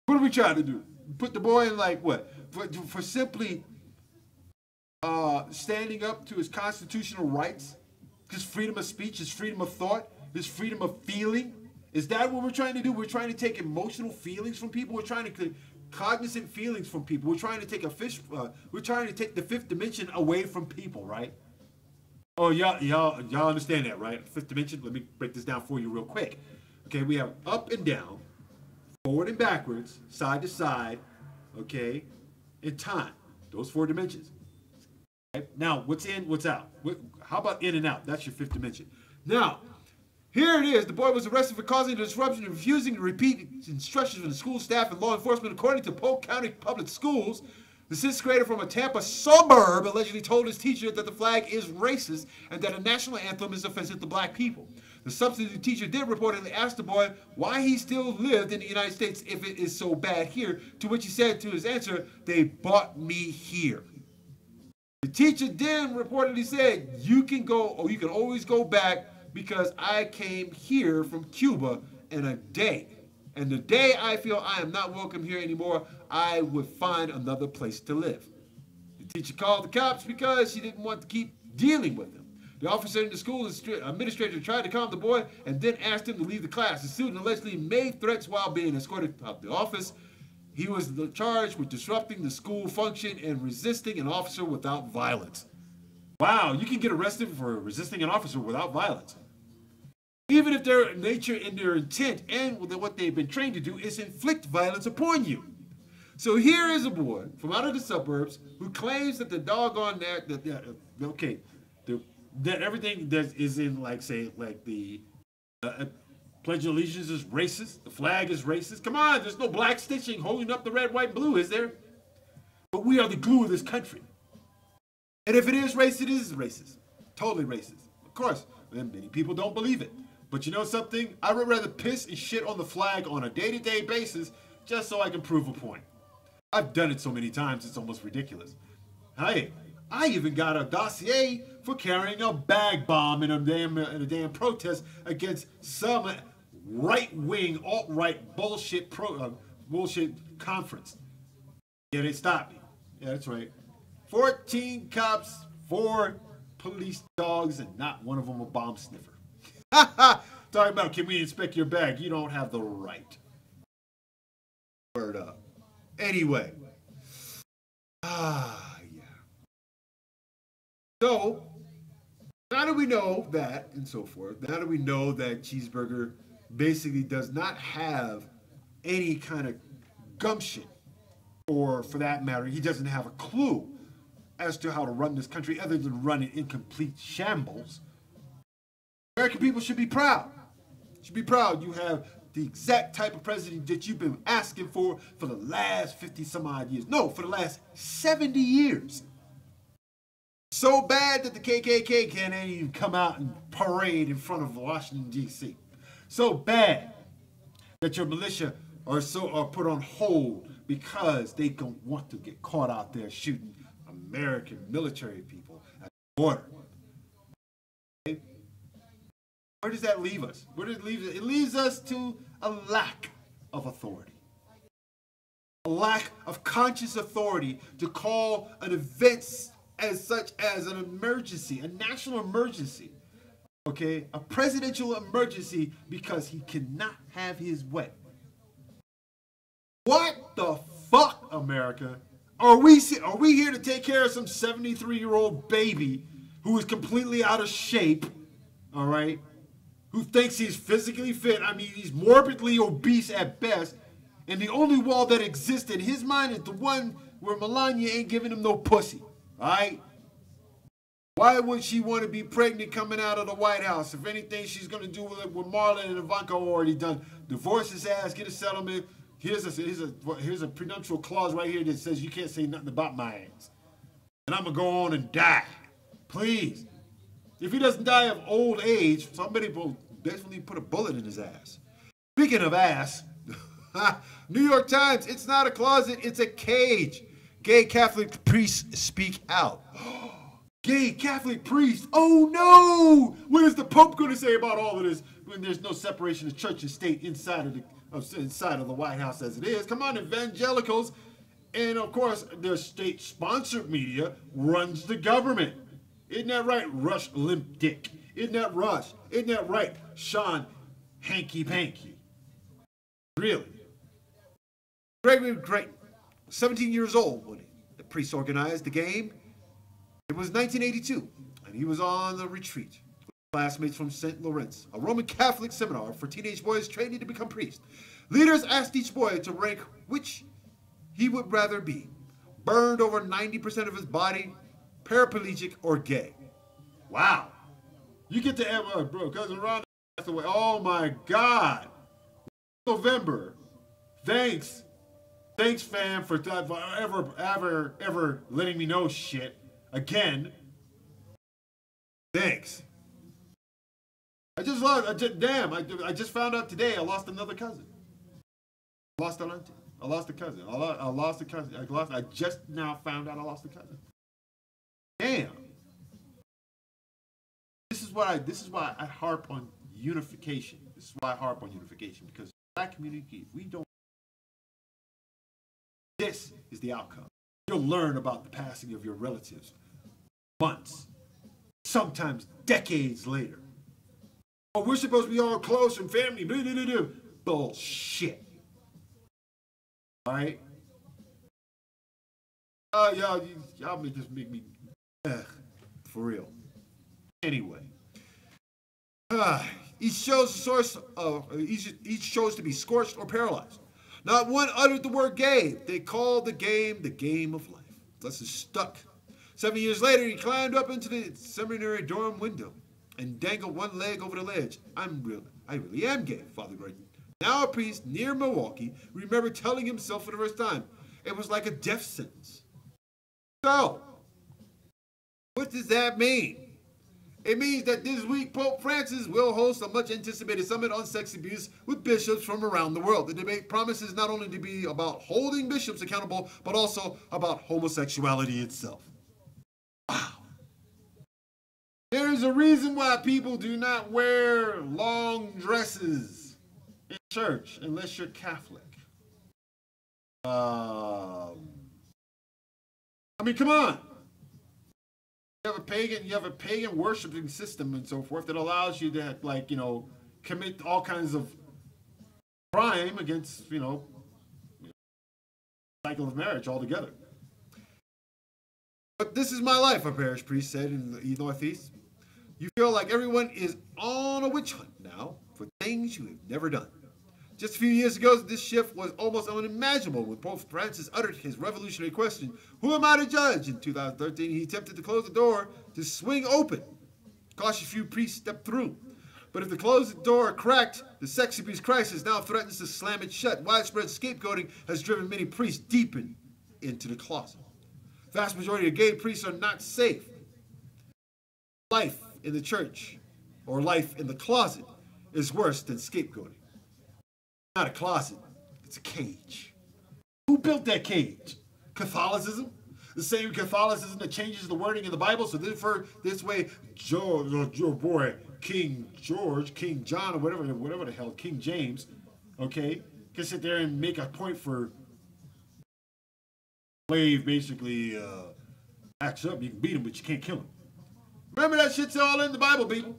What are we trying to do? Put the boy in like what? For simply standing up to his constitutional rights, his freedom of speech, his freedom of thought, his freedom of feeling? Is that what we're trying to do? We're trying to take emotional feelings from people. We're trying to cognizant feelings from people. We're trying to take we're trying to take the fifth dimension away from people, right? Oh, y'all understand that, right? Fifth dimension. Let me break this down for you real quick. Okay, we have up and down, forward and backwards, side to side, okay, and time. Those 4 dimensions. Okay? Now, what's in, what's out? How about in and out? That's your 5th dimension. Now, here it is. The boy was arrested for causing a disruption and refusing to repeat instructions from the school staff and law enforcement. According to Polk County Public Schools, the 6th grader from a Tampa suburb allegedly told his teacher that the flag is racist and that a national anthem is offensive to black people. The substitute teacher did reportedly ask the boy why he still lived in the United States if it is so bad here, to which he said to his answer, "They brought me here." The teacher then reportedly said, "You can go, or you can always go back because I came here from Cuba in a day. And the day I feel I am not welcome here anymore, I would find another place to live." The teacher called the cops because she didn't want to keep dealing with him. The officer in the school administrator tried to calm the boy and then asked him to leave the class. The student allegedly made threats while being escorted out the office. He was charged with disrupting the school function and resisting an officer without violence. Wow, you can get arrested for resisting an officer without violence. Even if their nature and their intent and what they've been trained to do is inflict violence upon you. So here is a boy from out of the suburbs who claims that the doggone that everything that is in, like, say, like the Pledge of Allegiance is racist, the flag is racist. Come on, there's no black stitching holding up the red, white, and blue, is there? But we are the glue of this country. And if it is racist, it is racist. Totally racist. Of course, and many people don't believe it. But you know something? I would rather piss and shit on the flag on a day-to-day basis just so I can prove a point. I've done it so many times, it's almost ridiculous. Hey, I even got a dossier for carrying a bag bomb in a damn protest against some right-wing, alt-right bullshit conference. Yeah, they stopped me. Yeah, that's right. 14 cops, 4 police dogs, and not one of them a bomb sniffer. Talking about, can we inspect your bag? You don't have the right. Word up. Anyway. Yeah. So, now that we know that, and so forth, now that we know that Cheeseburger basically does not have any kind of gumption, or for that matter, he doesn't have a clue as to how to run this country other than run it in complete shambles, American people should be proud. Should be proud you have the exact type of president that you've been asking for the last 50 some odd years. No, for the last 70 years. So bad that the KKK can't even come out and parade in front of Washington, D.C. So bad that your militia are put on hold because they don't want to get caught out there shooting American military people at the border. Okay? Where does that leave us? Where does it leave us? It leaves us to a lack of authority. A lack of conscious authority to call an event as such as an emergency, a national emergency, okay? A presidential emergency because he cannot have his way. What the fuck, America? Are we here to take care of some 73-year-old baby who is completely out of shape, all right? Who thinks he's physically fit? I mean, he's morbidly obese at best, and the only wall that exists in his mind is the one where Melania ain't giving him no pussy, all right? Why would she want to be pregnant coming out of the White House? If anything, she's going to do what Marlon and Ivanka already done. Divorce his ass, get a settlement. Here's a prenuptial clause right here that says you can't say nothing about my ass. And I'm going to go on and die. Please. If he doesn't die of old age, somebody will definitely put a bullet in his ass. Speaking of ass, New York Times, it's not a closet, it's a cage. Gay Catholic priests speak out. Gay Catholic priest. Oh no! What is the Pope going to say about all of this when there's no separation of church and state inside of the White House as it is? Come on, evangelicals. And of course, their state-sponsored media runs the government. Isn't that right, Rush Limp Dick? Isn't that Rush? Isn't that right, Sean Hanky Panky? Really? Great. 17 years old when the priest organized the game. It was 1982, and he was on the retreat. Classmates from St. Lawrence, a Roman Catholic seminar for teenage boys training to become priests. Leaders asked each boy to rank which he would rather be: burned over 90% of his body, paraplegic, or gay. Wow. You get to bro, cousin Ron passed away. Oh my God. November. Thanks. Thanks, fam, for ever letting me know shit. Again. Thanks. I just found out today I lost another cousin. I lost an auntie. I lost a cousin. I lost a cousin. I just now found out I lost a cousin. Damn. This is why I harp on unification. This is why I harp on unification, because the black community, we don't. This is the outcome. You'll learn about the passing of your relatives months, sometimes decades later. Oh, we're supposed to be all close and family. Bullshit. All right? Y'all may just make me, for real. Anyway, each chose to be scorched or paralyzed. Not one uttered the word gay. They called the game of life. Thus is stuck. 7 years later, he climbed up into the seminary dorm window and dangled one leg over the ledge. I really am gay, Father Grayton, now a priest near Milwaukee, remembered telling himself for the first time. It was like a death sentence. So, what does that mean? It means that this week Pope Francis will host a much-anticipated summit on sex abuse with bishops from around the world. The debate promises not only to be about holding bishops accountable, but also about homosexuality itself. Wow. There is a reason why people do not wear long dresses in church unless you're Catholic. I mean, come on. You have a pagan worshiping system and so forth that allows you to, like, commit all kinds of crime against, cycle of marriage altogether. But this is my life, a parish priest said in the Northeast. You feel like everyone is on a witch hunt now for things you have never done. Just a few years ago, this shift was almost unimaginable when Pope Francis uttered his revolutionary question, "Who am I to judge?" In 2013, he attempted to close the door to swing open. Cautious few priests stepped through. But if the closed door cracked, the sex abuse crisis now threatens to slam it shut. Widespread scapegoating has driven many priests deep into the closet. The vast majority of gay priests are not safe. Life in the church, or life in the closet, is worse than scapegoating. Not a closet, it's a cage. Who built that cage? Catholicism? The same Catholicism that changes the wording in the Bible, so therefore this way your boy King George, King John, or whatever the hell, King James, okay, can sit there and make a point for slave basically acts up. You can beat him, but you can't kill him. Remember, that shit's all in the Bible, people.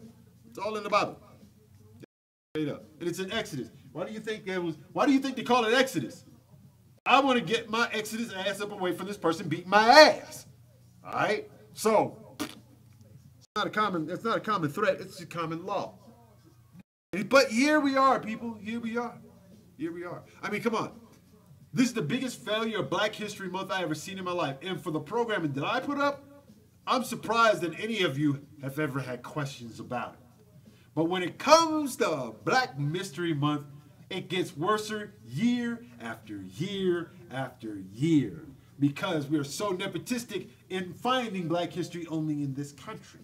It's all in the Bible. Straight up. And it's in Exodus. Why do you think they call it Exodus? I want to get my Exodus ass up away from this person beating my ass. All right? So, it's not a common threat. It's a common law. But here we are, people. Here we are. I mean, come on. This is the biggest failure of Black History Month I ever seen in my life. And for the programming that I put up, I'm surprised that any of you have ever had questions about it. But when it comes to Black Mystery Month, it gets worse year after year after year, because we are so nepotistic in finding Black history only in this country,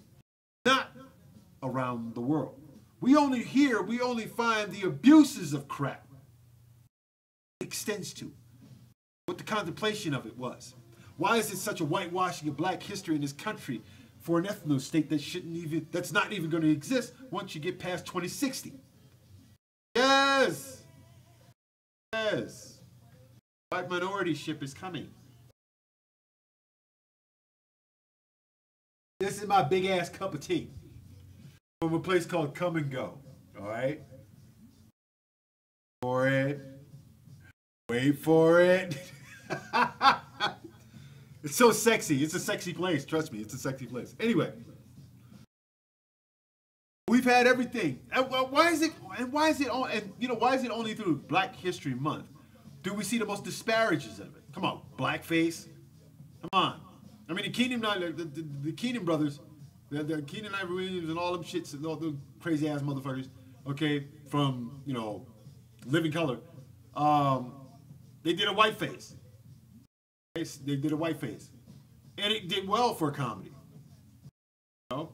not around the world. We only find the abuses of crap. It extends to what the contemplation of it was. Why is it such a whitewashing of Black history in this country for an ethno-state that's not even going to exist once you get past 2060? Yes. White minority ship is coming. This is my big ass cup of tea from a place called Come and Go. All right. For it. Wait for it. It's so sexy. It's a sexy place. Trust me, it's a sexy place. Anyway. had everything. And why is it? And why is it? And you know, why is it only through Black History Month do we see the most disparages of it? Come on, blackface. Come on. I mean, the Keenan brothers, the Keenan Ivory Williams and all them shits and all the crazy ass motherfuckers. Okay, from Living Color. They did a whiteface. They did a whiteface, and it did well for a comedy. You know?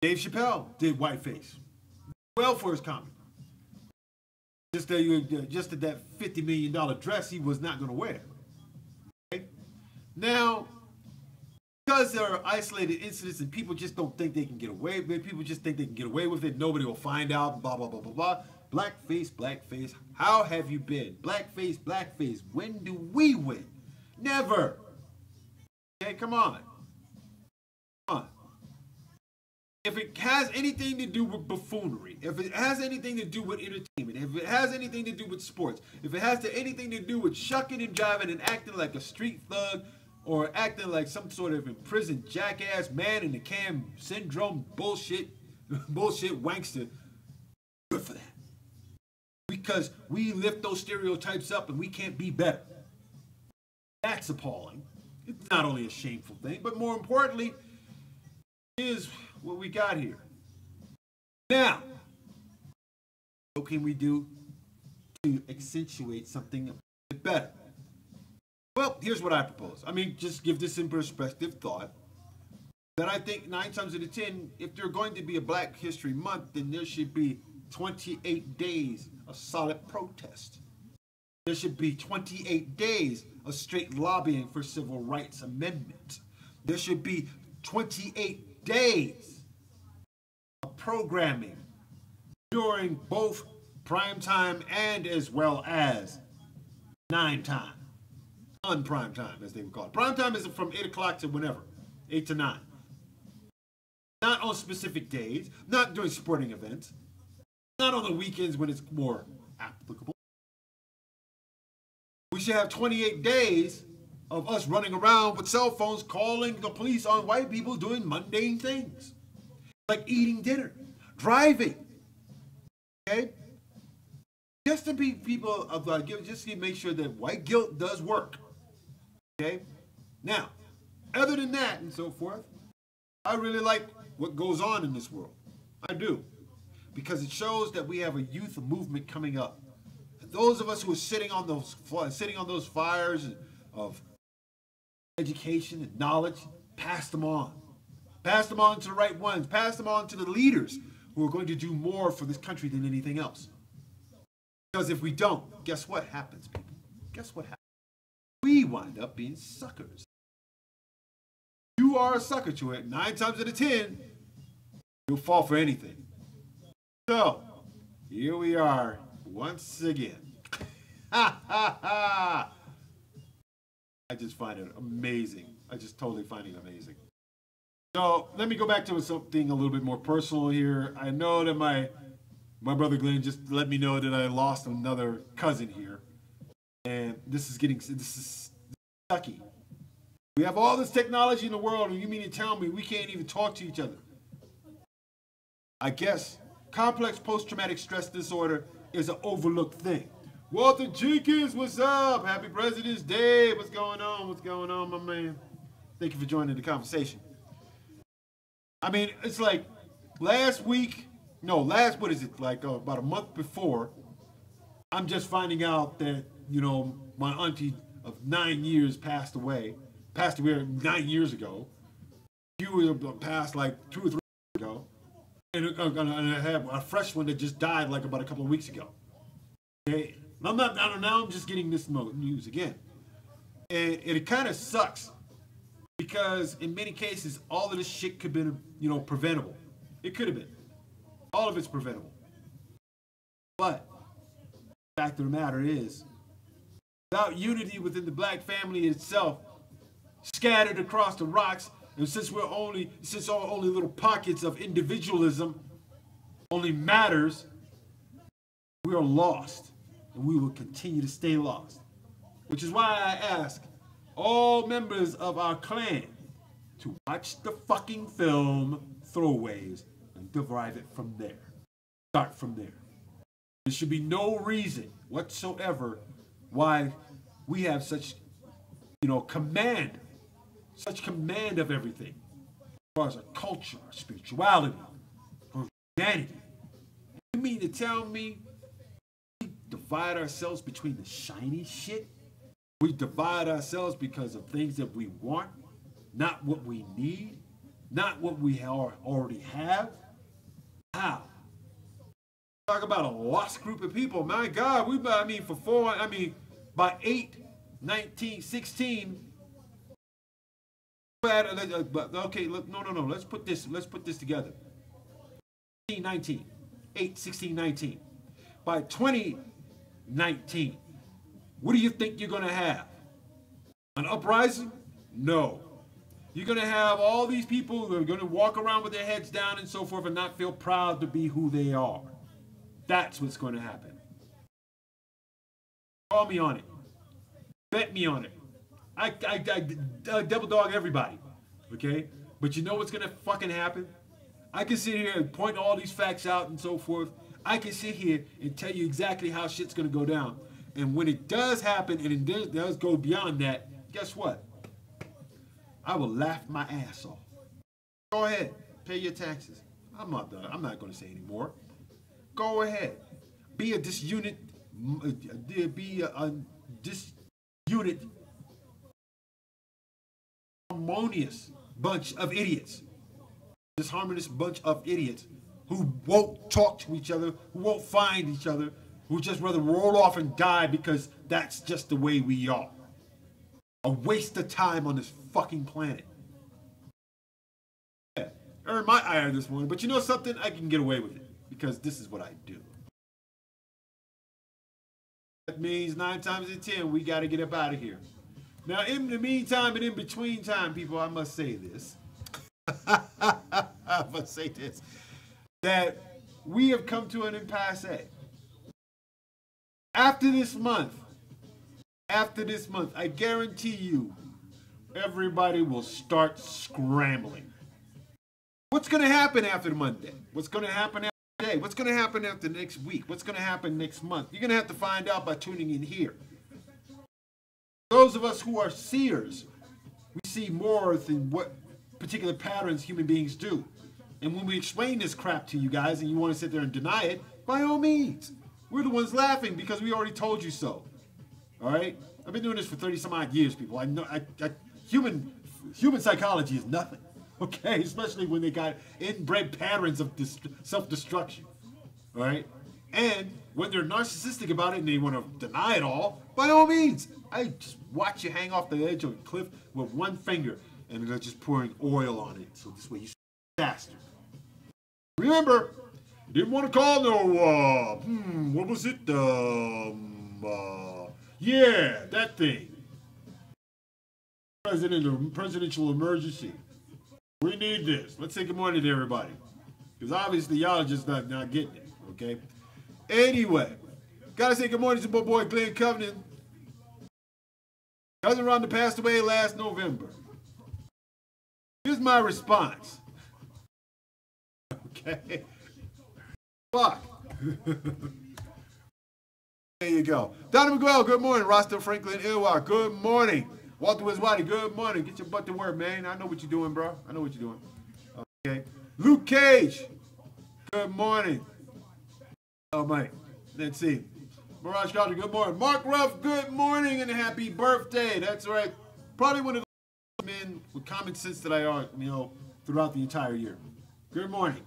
Dave Chappelle did whiteface, well for his comedy. Just that $50 million dress he was not going to wear. Okay? Now, because there are isolated incidents and people just don't think they can get away with it, people just think they can get away with it, nobody will find out, blah, blah, blah, blah, blah. Blackface, blackface, how have you been? Blackface, blackface, when do we win? Never. Okay, come on. Come on. If it has anything to do with buffoonery, if it has anything to do with entertainment, if it has anything to do with sports, if it has anything to do with shucking and jiving and acting like a street thug or acting like some sort of imprisoned jackass man in the cam syndrome bullshit wankster, good for that. Because we lift those stereotypes up and we can't be better. That's appalling. It's not only a shameful thing, but more importantly, is what we got here. Now, what can we do to accentuate something a bit better? Well, here's what I propose. I mean, just give this in perspective thought. That I think 9 times out of 10, if there's going to be a Black History Month, then there should be 28 days of solid protest. There should be 28 days of straight lobbying for civil rights amendment. There should be 28 days of programming during both prime time and as well as 9 time. Un-prime time, as they would call it. Prime time is from 8 o'clock to whenever, 8 to 9. Not on specific days, not during sporting events, not on the weekends when it's more applicable. We should have 28 days of us running around with cell phones calling the police on white people doing mundane things. Like eating dinner, driving. Okay? Just to be people of just to make sure that white guilt does work. Okay? Now, other than that and so forth, I really like what goes on in this world. I do. Because it shows that we have a youth movement coming up. And those of us who are sitting on those fires of education and knowledge, pass them on. Pass them on to the right ones. Pass them on to the leaders who are going to do more for this country than anything else. Because if we don't, guess what happens, people? Guess what happens? We wind up being suckers. You are a sucker to it. 9 times out of 10, you'll fall for anything. So, here we are once again. Ha ha ha! I just find it amazing. I just totally find it amazing. So, let me go back to something a little bit more personal here. I know that my brother Glenn just let me know that I lost another cousin here. And this is sucky. We have all this technology in the world, and you mean to tell me we can't even talk to each other? I guess complex post-traumatic stress disorder is an overlooked thing. Walter Jenkins, what's up? Happy President's Day. What's going on? What's going on, my man? Thank you for joining the conversation. I mean, it's like about a month before, I'm just finding out that, my auntie of 9 years passed away 9 years ago. You passed like 2 or 3 years ago. And I have a fresh one that just died like about a couple of weeks ago. Okay? Now I'm just getting this news again. And it kind of sucks because in many cases, all of this shit could have been, preventable. It could have been. All of it's preventable. But the fact of the matter is, without unity within the black family itself, scattered across the rocks, and since only little pockets of individualism only matters, we are lost, and we will continue to stay lost. Which is why I ask all members of our clan to watch the fucking film Throwaways and derive it from there. Start from there. There should be no reason whatsoever why we have such, command of everything. As far as our culture, our spirituality, our humanity. You mean to tell me we divide ourselves between the shiny shit? We divide ourselves because of things that we want, not what we need, not what we already have? How? Talk about a lost group of people. My God, by 8, 19, 16. Okay, look, no. Let's put this together. 16, 19. 8, 16, 19. By 2019, what do you think you're going to have? An uprising? No. You're going to have all these people who are going to walk around with their heads down and so forth and not feel proud to be who they are. That's what's going to happen. Call me on it. Bet me on it. I double dog everybody. Okay? But you know what's going to fucking happen? I can sit here and point all these facts out and so forth. I can sit here and tell you exactly how shit's going to go down. And when it does happen and it does go beyond that, guess what? I will laugh my ass off. Go ahead. Pay your taxes. I'm not going to say anymore. Go ahead. Be a disunit, harmonious bunch of idiots. This harmonious bunch of idiots who won't talk to each other, who won't find each other, who just rather roll off and die because that's just the way we are. A waste of time on this fucking planet. Yeah, earned my ire this morning, but you know something? I can get away with it because this is what I do. That means 9 times in 10, we got to get up out of here. Now, in the meantime and in between time, people, I must say this. I must say this. That we have come to an impasse. After this month, I guarantee you, everybody will start scrambling. What's going to happen after Monday? What's going to happen after today? What's going to happen after next week? What's going to happen next month? You're going to have to find out by tuning in here. Those of us who are seers, we see more than what particular patterns human beings do. And when we explain this crap to you guys and you want to sit there and deny it, by all means. We're the ones laughing because we already told you so. All right? I've been doing this for 30 some odd years, people. I know human psychology is nothing. Okay? Especially when they got inbred patterns of self-destruction. All right? And when they're narcissistic about it and they want to deny it all, by all means, I just watch you hang off the edge of a cliff with one finger and they're just pouring oil on it. So this way you bastard. Remember, didn't want to call no, what was it? Yeah, that thing. Presidential emergency. We need this. Let's say good morning to everybody. Because obviously y'all are just not getting it, okay? Anyway, gotta say good morning to my boy Glenn Covenant. Cousin Rhonda passed away last November. Here's my response. Okay. Fuck. There you go. Donna Miguel, good morning. Roscoe Franklin Ilwar, good morning. Walter Wiswati, good morning. Get your butt to work, man. I know what you're doing, bro. I know what you're doing. Okay. Luke Cage, good morning. Oh, Mike. Let's see. Mirage Carter, good morning. Mark Ruff, good morning and happy birthday. That's right. Probably one of the men with common sense that I are, throughout the entire year. Good morning.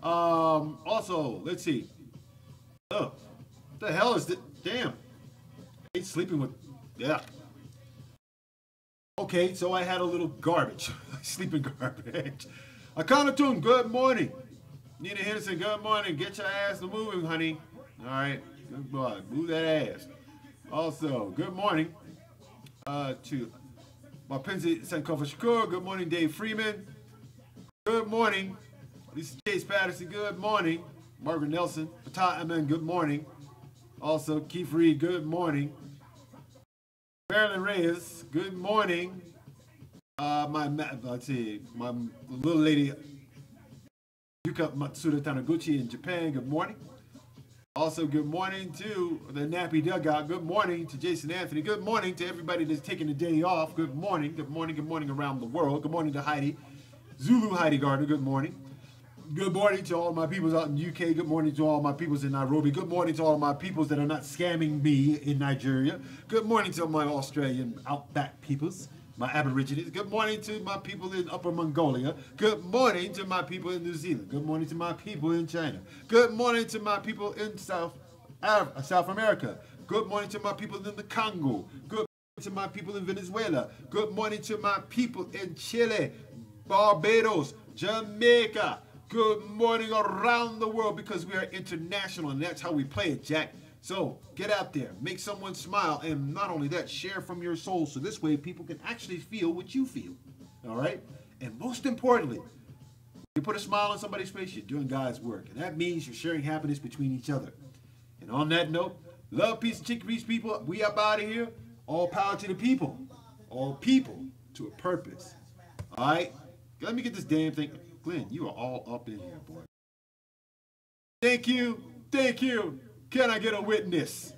Also, let's see. Oh, what the hell is this? Damn. I hate sleeping with, yeah. Okay, so I had a little garbage. Sleeping garbage. Akhenaton, good morning. Nina Henderson, good morning. Get your ass to moving, honey. All right. Good boy. Move that ass. Also, good morning to my Penzi Sankofa Shakur. Good morning, Dave Freeman. Good morning. Lisa Chase Patterson, good morning. Margaret Nelson, Fatah Amen, good morning. Also, Keith Reed, good morning. Marilyn Reyes, good morning. My little lady, Yuka Matsuda Taniguchi in Japan. Good morning. Also, good morning to the Nappy Dugout. Good morning to Jason Anthony. Good morning to everybody that's taking the day off. Good morning. Good morning. Good morning around the world. Good morning to Heidi. Zulu Heidi Gardner. Good morning. Good morning to all my peoples out in UK. Good morning to all my peoples in Nairobi. Good morning to all my peoples that are not scamming me in Nigeria. Good morning to my Australian outback peoples, my Aborigines. Good morning to my people in Upper Mongolia. Good morning to my people in New Zealand. Good morning to my people in China. Good morning to my people in South America. Good morning to my people in the Congo. Good morning to my people in Venezuela. Good morning to my people in Chile, Barbados, Jamaica. Good morning around the world, because we are international, and that's how we play it, Jack. So get out there, make someone smile, and not only that, share from your soul, so this way people can actually feel what you feel. All right? And most importantly, you put a smile on somebody's face, you're doing God's work, and that means you're sharing happiness between each other. And on that note, love, peace, and chickpeas, people. We up out of here. All power to the people. All people to a purpose. All right? Let me get this damn thing. Glenn, you are all up in here, boy. Thank you. Thank you. Can I get a witness?